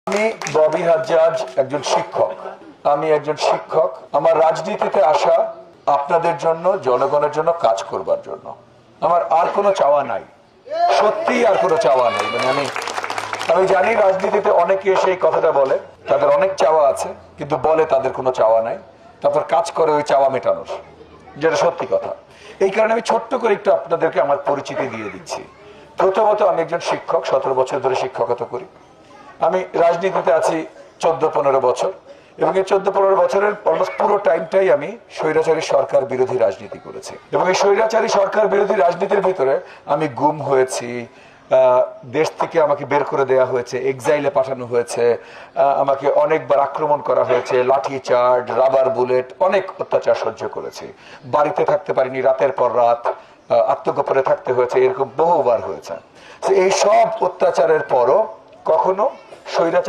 আমি ববি হাজ্জাজ একজন শিক্ষক। আমার রাজনীতিতে আসা আপনাদের জন্য, জনগণের জন্য কাজ করবার জন্য। আমার আর কোনো চাওয়া নাই, সত্যি আর কোনো চাওয়া নেই। আমি জানি রাজনীতিতে অনেকে এসে এই কথাটা বলে, তাদের অনেক চাওয়া আছে, কিন্তু বলে তাদের কোনো চাওয়া নাই, তারপর কাজ করে ওই চাওয়া মেটানোর, যেটা সত্যি কথা। এই কারণে আমি ছোট্ট করে একটু আপনাদেরকে আমার পরিচিতি দিয়ে দিচ্ছি। প্রথমত, আমি একজন শিক্ষক, 17 বছর ধরে শিক্ষকতা করি। আমি রাজনীতিতে আছি 14-15 বছর, এবং এই 14-15 বছরের অলমোস্ট পুরো টাইমটাই আমি স্বৈরাচারী সরকার বিরোধী রাজনীতি করেছি। এবং এই স্বৈরাচারী সরকার বিরোধী রাজনীতির ভিতরে আমি গুম হয়েছি, দেশ থেকে আমাকে বের করে দেওয়া হয়েছে, এক্সাইলে পাঠানো হয়েছে, আমাকে অনেকবার আক্রমণ করা হয়েছে, লাঠি চার্জ, রাবার বুলেট, অনেক অত্যাচার সহ্য করেছি। বাড়িতে থাকতে পারিনি, রাতের পর রাত আত্মগোপনে থাকতে হয়েছে, এরকম বহুবার হয়েছে। এই সব অত্যাচারের পরও কখনো স্বৈরাচার